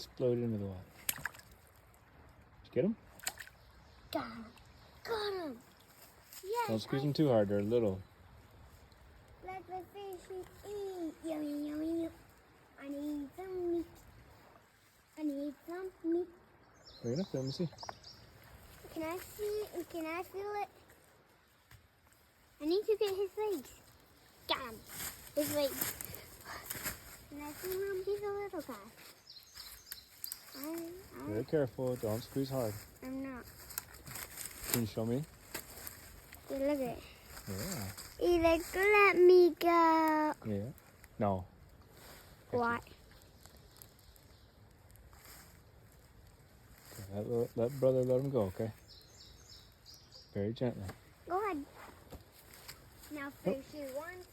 explode into the water. Did you get him? Got him. Got him. Yes. Don't squeeze them too hard. They're little. Let the fishes eat. Yummy, yummy, yum. I need some meat. I need some meat. Bring it up there. Let me see. Can I see? Can I feel it? I need to get his legs. Got him. His legs. Can I see him? He's a little guy. Very careful. Don't squeeze hard. I'm not. Can you show me? Yeah, look at it. Yeah. Either let me go. Yeah. No. What? Okay, let brother let him go, okay? Very gently. Go ahead. Now fish you once.